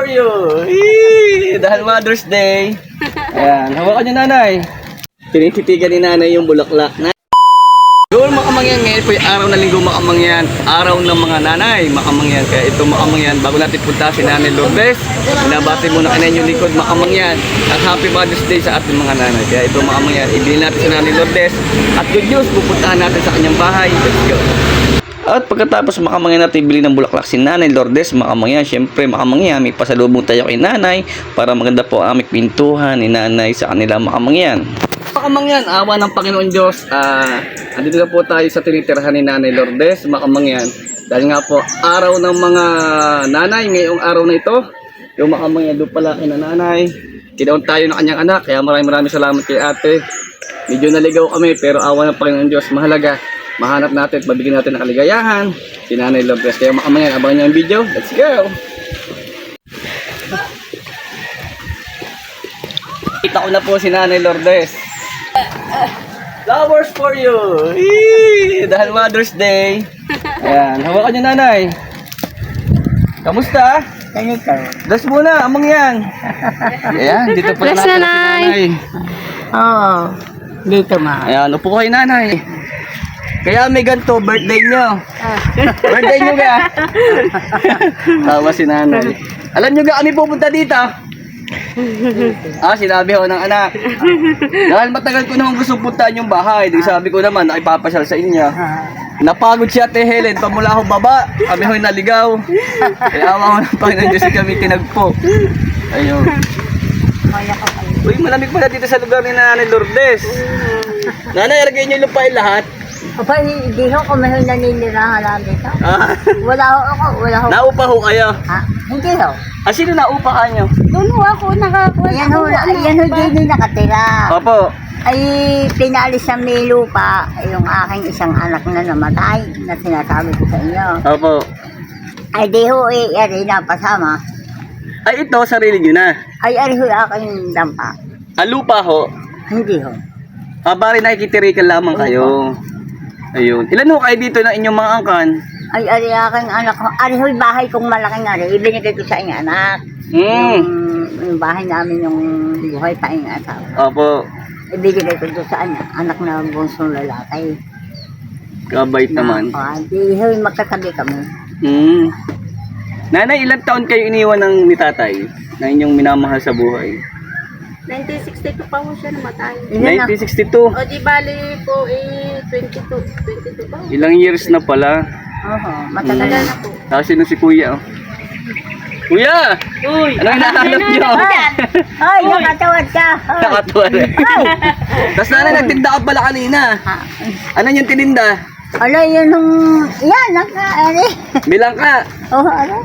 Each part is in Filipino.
for you! Dahil Mother's Day. Ayan, hawakan niyo nanay. Tinititigan ni nanay yung bulaklak. Yun mga kamangyan, ngayon po yung araw na linggo mga kamangyan. Araw ng mga nanay mga kamangyan. Kaya ito mga kamangyan, bago natin punta si Nanay Lourdes, binabati muna kanina yung likod mga kamangyan. At Happy Mother's Day sa ating mga nanay. Kaya ito mga kamangyan, ibili natin si Nanay Lourdes. At good news, pupuntahan natin sa kanyang bahay. Let's go! At pagkatapos makamangyan natin bili ng bulaklak si Nanay Lourdes, makamangyan, syempre makamangyan, may pasalubong tayo kay nanay para maganda po ang aming pintuhan ni nanay sa kanila makamangyan. Makamangyan, awa ng Panginoon Diyos, andito na po tayo sa tinitirhan ni Nanay Lourdes, makamangyan. Dahil nga po, araw ng mga nanay, ngayong araw na ito, yung makamangyan, doon pala kay nanay, kinaon tayo ng kanyang anak, kaya maraming salamat kay ate. Medyo naligaw kami, pero awa ng Panginoon Diyos, mahalaga. Mahanap natin at mabigyan natin ng kaligayahan si Nanay Lourdes. Kaya makamangyan, abangan nyo ang video. Let's go! Kita ko na po si Nanay Lourdes. Flowers for you! Dahil Mother's Day. Ayan, hawakan nyo nanay. Kamusta? Ganito. Das muna, amang yan. Ayan, dito pala natin si nanay. Oo. Dito ma. Ayan, upo kayo nanay. Kaya may ganito, birthday nyo. Birthday nyo kaya? Tawa si nanay. Alam nyo ga kami pupunta dito? Sinabi ko ng anak. Dahil matagal ko naman gusto puntaan yung bahay. Di sabi ko naman, nakipapasyal sa inyo. Napagod si Ate Helen, pamula ako baba. Kami ho'y naligaw. Kaya awa ko ng Panginoon Diyos kami tinagpo. Ayun. Uy, malamig pala dito sa lugar ni Nanay Lourdes. Nanay, aragay nyo lupain lahat. Aba, hindi ho kung may naninirahan lang dito. Wala ho ako, wala ho. Naupa ho kayo? Ha? Hindi ho. Sino naupa ka nyo? Doon ho ako nakakuha. Yan ho din nakatira. Opo. Ay, pinalis sa may lupa yung aking isang anak na namatay na sinasabi ko sa inyo. Opo. Ay, di ho, ari na pasama. Ay, ito, sarili nyo na. Ay, ari ho aking dampa. Lupa ho? Hindi ho. Bari nakikitirikan lamang kayo. Ayun. Ilan ho kayo dito ng inyong mga angkan? Ay, ari aking anak ko. Ari ho, bahay kong malaking ari. Ibinigay ko sa inyong anak. Yung bahay namin yung buhay pa yung asawa. Opo. Ibigay ko doon sa anak na bunsong lalaki. Kabait naman. Di ho, magkatabi kami. Nanay, ilang taon kayo iniwan ng ni tatay na inyong minamahal sa buhay? 1962 pa ho siya namatay. 1962. O di bali po 22 pa. Ilang years na pala. Oo, Matagal na po. Tapos yun si kuya. Kuya! Uy! Anong hinahanap nyo? Ay, nakatawad ka. Nakatuwa rin. Tapos nanay, nagtinda ka pala kanina. Ano yung tininda? Ano yun nung... Yan, nakaari. Bilang ka. Oo, ano?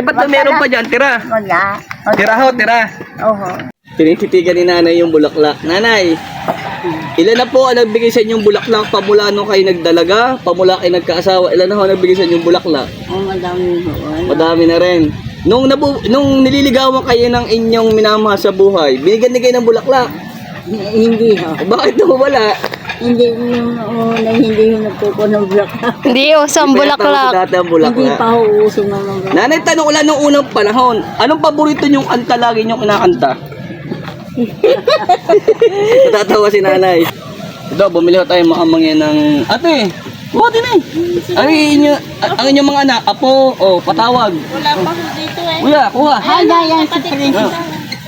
Ba't na meron pa dyan? Tira. Wala. Tira ho, tira. Oo. Tinititigan ni nanay yung bulaklak. Nanay, ilan na po ang nagbigay sa inyong bulaklak pamula nung kayo nagdalaga, pamula kayo nagkaasawa, ilan na ho nagbigay sa inyong bulaklak? Madami ho. Madami na rin. Nung nililigawan kayo ng inyong minamahal sa buhay, binigyan ni kayo ng bulaklak? Hindi ho. Bakit na wala? Hindi yung una, hindi yung nagkuko ng bulaklak. Hindi, usang bulaklak. Dati ang bulaklak. Hindi pa ho uso ng bulaklak. Nanay, tanong ulan nung unang panahon, anong paborito niyong kanta lagi niyong kinakanta? Natatawa si nanay. Ito, bumili ko tayo makamangyan ng... Ate, buhat din eh. Ang inyong mga anak, apo, patawag. Wala pa ho dito eh. Kuya, kuha. Ay, yan si Princess.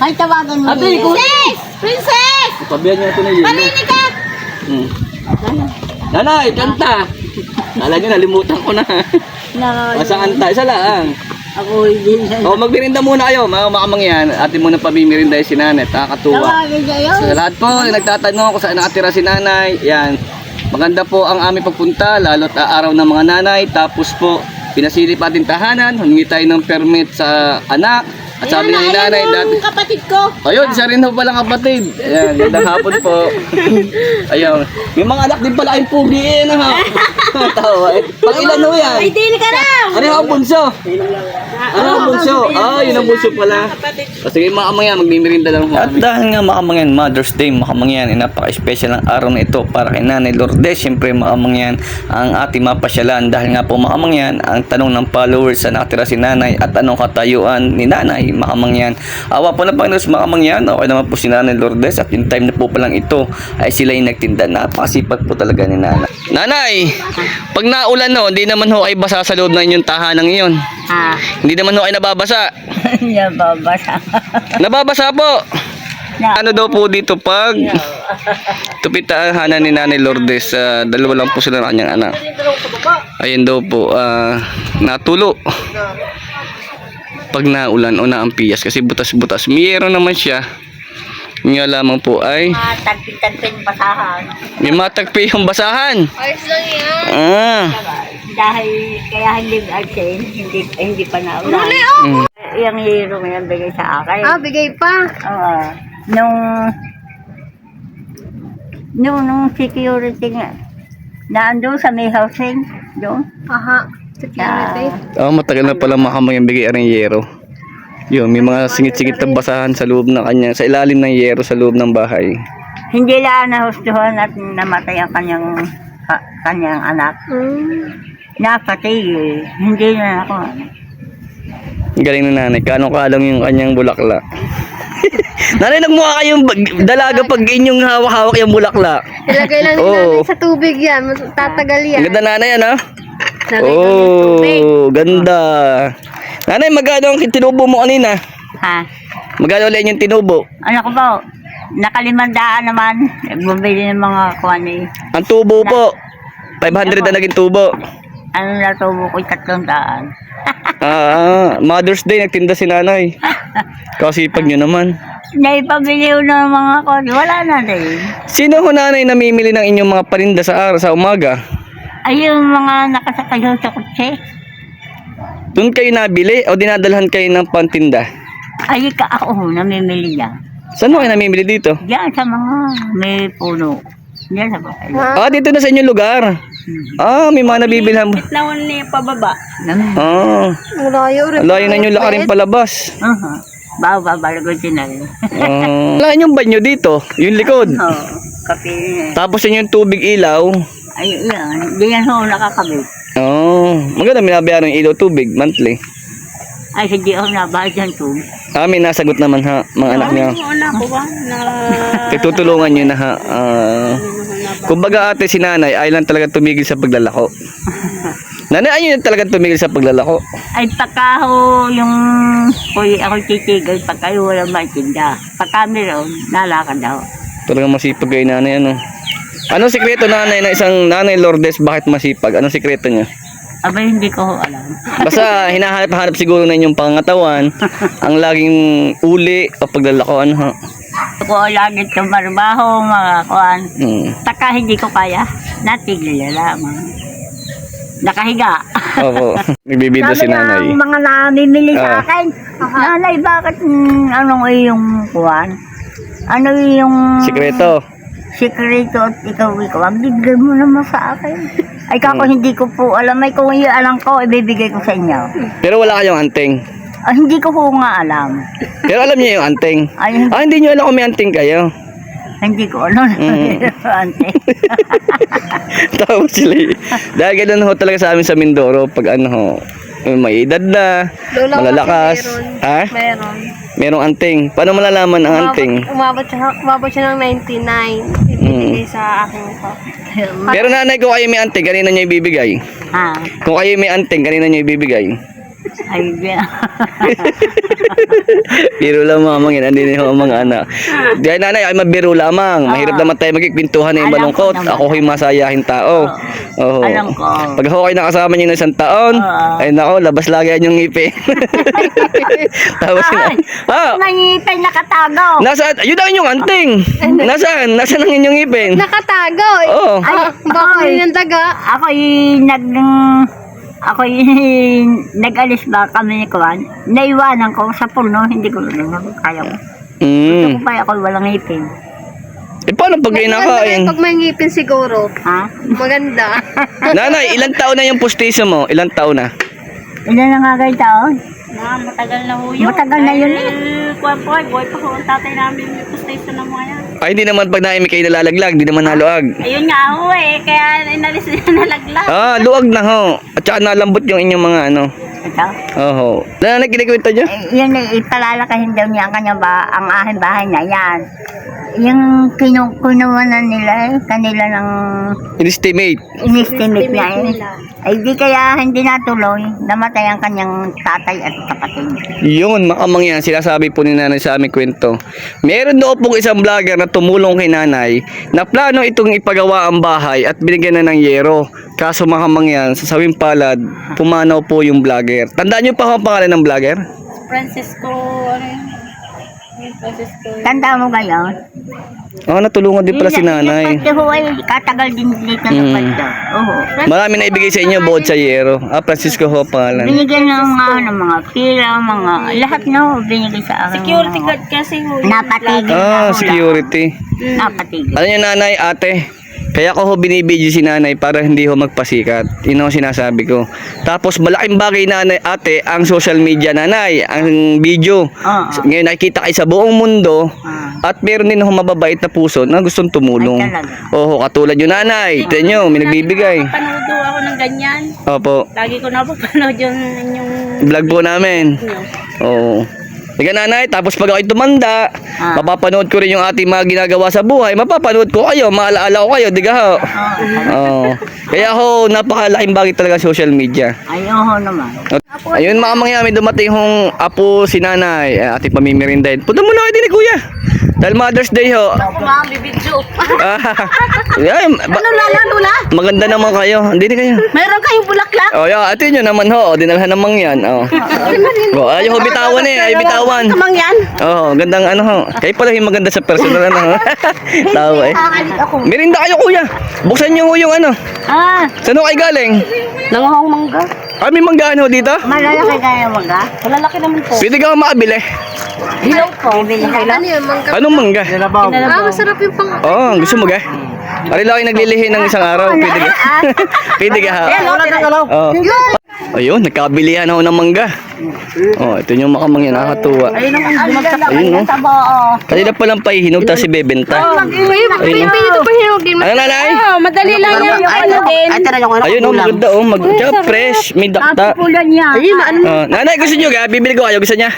Ay, tawagan mo. Ate, kuha. Princess! Princess! Pabihan niyo ito na yun. Marinig ka! Nanay, kanta. Kala niyo, nalimutan ko na. Masa kanta, isa lang. Ako hindi. Magmirinda muna kayo, mga makamangyan. Atin muna pabimirinda si nanay. Nakakatuwa. Tawagan kayo. Sa lahat po, nagtatanong kung saan nakatira si nanay. Yan. Maganda po ang aming pagpunta, lalo't araw ng mga nanay. Tapos po, pinasilip ating tahanan. Humingi tayo ng permit sa anak. At sabi ni nanay, dati... Yung kapatid ko. Ayun, siya rin ho palang kapatid. Ayan, gandang hapon po. Ayun. Yung mga anak din pala kayong pugi ha. Tawa. Pang ilan ho yan? Ay, dili ka raw! Ano yung bunso? Ano ang bunso? Yun ang bunso pala. Sige mga kamangyan, magmimirinda lang po. At dahil nga mga kamangyan, Mother's Day mga kamangyan, napaka-special ang araw na ito para kay Nanay Lourdes. Siyempre mga kamangyan, ang ating mapasyalan. Dahil nga po mga kamangyan, ang tanong ng followers sa nakatira si nanay at anong katayuan ni nanay. Makamangyan. Awa po na Panginoon sa Makamangyan. Okay naman po si Nanay Lourdes at yung time na po palang ito ay sila yung nagtinda. Napakasipag po talaga ni Nanay. Nanay, pag naulan no, hindi naman ho kayo basa sa loob ng inyong tahanang iyon. Ha? Hindi naman ho kayo nababasa. Nababasa. Nababasa po. Ano daw po dito pag tupitahanan ni Nanay Lourdes, dalawa lang po sila ng kanyang anak. Ayun daw po, natulo. Pag naulan o naampias kasi butas-butas. Miyero naman siya. Nga lamang po ay Tagpin basahan. may matagpi yung basahan. Ayos lang yan. Dahil kaya hindi pa naulan. Mm. Yung hero mo yan bigay sa akin. Ah, bigay pa. Nung security nga, naandun sa may housing, doon. Aha. Security. Matagal na pala Makamangyan bigay ang yero. Yun, may mga singit-singit na basahan sa loob ng kanya, sa ilalim ng yero sa loob ng bahay. Hindi lang nahustuhan at namatay ang kanyang anak. Napatay eh. Hindi na ako. Galing na Nanay, kano kalang yung kanyang bulaklak. Nanay, nagmukha kayong dalaga pag inyong hawak-hawak yung bulaklak. Ilagay lang Oo. natin sa tubig yan. Tatagal yan. Ang ganda Nanay, ano? Lagay lang ng tubig. Ganda. Nanay, magkano ang tinubo mo kanina? Ha? Magkano ulit yung tinubo? Ano ko po? Nakalimandaan naman. Nagbubili ng mga kuwan eh. Ang tubo po. 500 na naging tubo. Ano na tubo ko? 300. Mother's Day, nagtinda si Nanay. Kasipag nyo naman. Naipabili ko ng mga kuwan. Wala na din. Sino ho Nanay namimili ng inyong mga paninda sa araw, sa umaga? Ay, yung mga nakasakay sa kutse. Doon kayo nabili o dinadalhan kayo ng pantinda? Ay, ako namimili niya. Saan ho kayo namimili dito? Diyan sa mga may puno. Diyan sa bahay. Dito na sa inyong lugar. May mga nabibilhan. Naon niya pababa. Ang Ang layo rin. layo na inyong lakarin palabas. Babalagot din na rin. Layo yung banyo dito, yung likod. Kape. Tapos yun yung tubig ilaw. Ay, yan. Diyan ho nakakabit. Maganda minabayaran yung ilaw tubig, monthly. Ay, hindi ako nabahal dyan to. May nasagot naman ha, mga anak niya. Una ko ba? Tutulungan nyo na ha. Kumbaga ate si Nanay, ay lang talaga tumigil sa paglalako. Nanay, ayun talaga tumigil sa paglalako. Ay, pagka ho yung ako titigil, pagka wala maintinda. Pagka meron, nalakad ako. Talagang masipag kayo Nanay, ano? Anong sikreto Nanay na isang Nanay Lourdes, bakit masipag? Anong sikreto niya? Aba, hindi ko ho alam. Basta hinahanap-hanap siguro na inyong pangatawan, ang laging uli o paglalako, ano ha? Ako lagi tumarbaho, mga kuhan. Pagka hindi ko kaya, natigil na lamang. Nakahiga. Opo. Nagbibida si Nanay. Sabi ng mga namimili sa akin, Nanay, bakit anong yung kuhan? Ano yung Sikreto. sikreto at ikaw, bigay mo naman sa akin. Ay, kako hindi ko po alam. Ay, kung iyo alam ko, ibibigay ko sa inyo. Pero wala kayong anting. Hindi ko po nga alam. Pero alam niyo yung anting. Ay, Hindi niyo alam kung may anting kayo. hindi ko alam. Ante. Tapos sila dahil ganun ho talaga sa amin sa Mindoro, pag ano ho, may edad na, Lola ko malalakas. kasi Ha? Meron. Merong anting. Paano malalaman ang anting? Umabot siya ng 99. Ibigay sa akin ko. Pero Nanay, kung kayo may anting, kanina niyo ibibigay? Ha? Kung kayo may anting, kanina niyo ibibigay? Ay, Biro lang mamang yan, hindi na yung mga anak. Dahil Nanay, ay mabiro lamang. Mahirap naman tayo magkikwentuhan na yung Alam malungkot. ko naman. Ako yung masayahin tao. Oo. Alam ko. Pag ako kayo nakasama niyo ng isang taon, ay nako, labas lagi yan yung ngipin. Tapos Ay, nangipin nakatago. nasaan? Yun ang inyong anting. Nasaan? Nasaan ang inyong ngipin? Nakatago. Oo. Baka may ng daga. Ako nag-alis ba kami ni Kuan? Naiwanan ko sa puno, hindi ko naman kaya ko. Gusto ko pa ako walang ngipin. Paano pag kayo nakain? Pag may ngipin siguro. Ha? Maganda. Nanay, ilang taon na yung pustiso mo? Ilang taon na? Ilan na nga kayo taon? Matagal na ho yun. Matagal na yun eh. Buhay pa ho ang tatay namin yung pustayon ng mga yan. Ay, hindi naman pag naimi kayo nalalaglag, hindi naman naluag. Ayun nga ho kaya inalis niya nalaglag. Luwag na ho. At saka nalambot yung inyong mga ano. Ito. Oo. Nanay, kinikwento nyo? Yan ipalalakahin daw niya ang kanya ang aking bahay na yan. Yung kinukunuwanan nila kanila ng In-estimate. inestimate niya ay di kaya hindi natuloy, namatay ang kanyang tatay at kapatid. Yun, makamangyan, sinasabi po ni nanay sa aming kwento. Meron doon pong isang vlogger na tumulong kay nanay na plano itong ipagawa ang bahay at binigyan na ng yero. Kaso makamangyan, sa sawing palad, pumanaw po yung vlogger. Tandaan nyo pa ang pangalan ng vlogger? Francisco, ano yun? Francisco. Tanda mo ngayon? Natulungan din pala si nanay. Kasi ho ay katagal din dito ng pagdo. Oo. Marami na ibigay sa inyo bukod sa yero. Francisco ho pangalan. Binigyan ng mga pila, mga lahat na ho binigay sa akin. Security guard kasi ho. Napatigil na ho. Security. Napatigil. Ano yung nanay, ate? Kaya ko ho binibidyo si nanay para hindi ho magpasikat. Yun ang sinasabi ko. Tapos malaking bagay nanay, ate, ang social media nanay, ang video. Oo. Ngayon nakikita kayo sa buong mundo at meron din ho mababait na puso na gustong tumulong. Ay, talaga. Oo, katulad yung nanay. Tignan nyo, may nagbibigay. Napapanood ako ng ganyan. Opo, Lagi ko napapanood yung vlog po namin. Oo. Sige nanay, tapos pag ako'y tumanda, mapapanood ko rin yung ating mga ginagawa sa buhay, mapapanood ko kayo, maalaala ko kayo, di ka ho? Oo. Kaya ho, napakalaking bagay talaga social media. Ayaw naman. Ayun mga mangyami, dumating hong apo si nanay, ating pamimirindahin. Punta muna kayo din ni kuya. Dahil Mother's Day ho. Ako mga bibidyo. Ay, Lula? maganda naman kayo. Hindi ni kayo. Mayroon kayong bulaklak? Oh, yeah, ate nyo naman ho. Dinalhan namang yan. Oh. Ayaw ho bitawan eh. Ayaw bitawan. Kamang yan? Oh, gandang ano ho. Kayo pala yung maganda sa personal ano. Tawa eh. Merinda kayo kuya. Buksan nyo ho yung ano. Saan ho kayo galing? Nangahong mangga. May manggaan ho dito? Malalaki kaya mga? Malalaki naman po. Pwede ka makabili. Hilaw po. Bibili ka lang. Ano yun, mangga? Anong mangga? Masarap yung pang... Oh, gusto mo ga? Pari lang kayo naglilihi ng isang araw. Pwede ka? Pwede ka ha? Oh. Ayun, nagkabilihan ako ng mangga. Oh, ito yung makamangyan, nakakatuwa. Ayun, no? Kanina pa lang pa hinog tapos ibebenta. Ayun, no? Ano nanay? Madali lang yung ano din. Ayun, oh, maganda oh. Tsaka fresh, may dakta. Ayun, ano? Nanay, gusto nyo ga? Bibili ko kayo, gusto niya?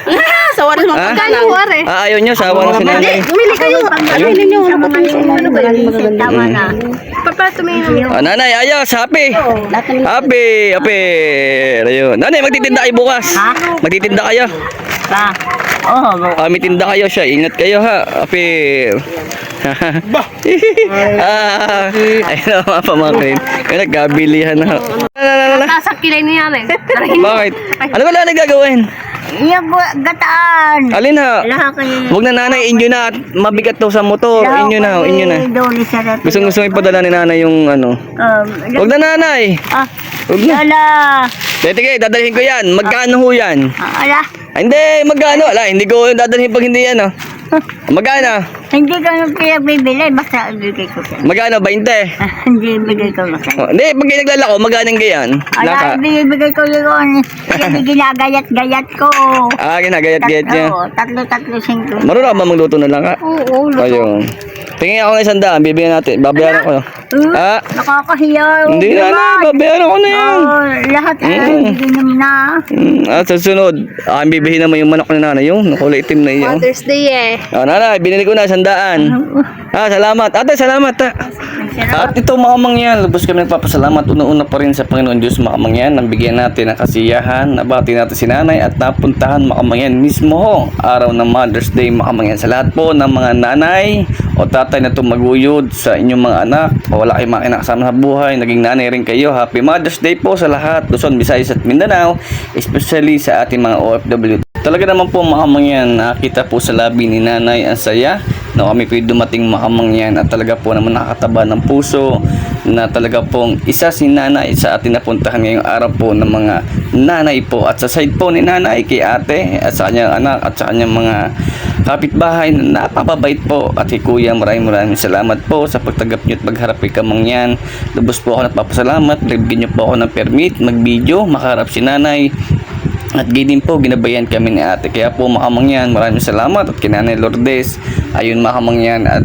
Sawa na Ha? magkano wari. Ayaw nyo, sawa na si nanay. Bumili kayo. Ayun. Tama na. Papa, tumingin. Nanay, ayos, happy. Happy, happy. Ayun. Nanay, magtitinda kayo bukas. Magtitinda kayo. May tinda kayo siya. Ingat kayo ha. Happy. Ayun na mga pamangkin. Kaya nagkabilihan na. Nasa kilay niya rin. Bakit? Ano ba na gagawin? Yung gataan. Alin ha? Laki. Huwag na nanay, inyo na. At mabigat to sa motor. Inyo na, inyo na. Gusto ipadala ni nanay yung ano. Huwag na nanay. Huwag na. Ala. Sige, dadalhin ko yan. Magkano ho yan? Ala. Hindi, magkano? Ala, hindi ko dadalhin pag hindi yan. Magkano? Hindi ko nang pinagbibili. Basta ibigay ko sa'yo. Magkano? 20? Hindi ibigay ko na sa'yo. Hindi, pag naglalako, magkano gayan? Ala, ibigay ko yun. Hindi ginagayat-gayat ko. Ginagayat-gayat niya. Oo, 3-5. Marunong ka ba magluto na lang ka? Oo, Ayun. Tingin ako ng 100, bibigyan natin. Babayaran ko. Nakakahiya. Hindi na, babayaran ko na yan. Lahat bigyan naman na. Sa sunod, bibihin naman yung manok ni nanay, yung kulay itim na yun. Mother's Day eh. Nanay, binili ko na 100. Salamat. Ate, salamat. At ito mga mangyan, lubos kami nagpapasalamat una-una pa rin sa Panginoon Diyos mga mangyan. Nabigyan natin ng kasiyahan, nabati natin si nanay at napuntahan mga mangyan mismo ho, araw ng Mother's Day mga mangyan. Sa lahat po ng mga nanay o tatay na tumaguyod sa inyong mga anak o wala kayong mga kinakasama sa buhay, naging nanay rin kayo. Happy Mother's Day po sa lahat, Luzon, Visayas at Mindanao, especially sa ating mga OFW. Talaga naman po mga mangyan, nakita po sa labi ni nanay ang saya na kami po dumating makamangyan at talaga po naman nakakataba ng puso na talaga pong isa si nanay sa ating napuntahan ngayong araw po ng mga nanay po at sa side po ni nanay kay ate at sa kanyang anak at sa kanyang mga kapitbahay na napapabait po at kay kuya maraming salamat po sa pagtanggap nyo at pagharap kay kamangyan. Lubos po ako nagpapasalamat, bigyan nyo po ako ng permit mag video makaharap si nanay At gayon din po, ginabayan kami ni ate. Kaya po mga kamangyan, maraming salamat. At kina Nanay Lourdes, ayun mga kamangyan. At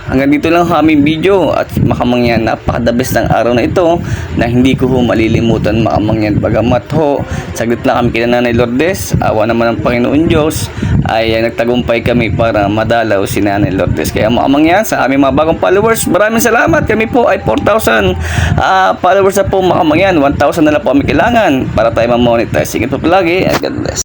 hanggang dito lang ang aming video. At mga kamangyan, napaka-the best ng araw na ito na hindi ko ho malilimutan mga kamangyan. Bagamat ho, saglit lang kami kina Nanay Lourdes, awa naman ng Panginoon Diyos, ay nagtagumpay kami para madalaw si Nanay Lourdes. Kaya mga kamangyan, sa aming mga bagong followers, maraming salamat. Kami po ay 4,000 followers na po mga kamangyan. 1,000 na lang po kami kailangan para tayo ma-monetize. Sige po palagi, and God bless.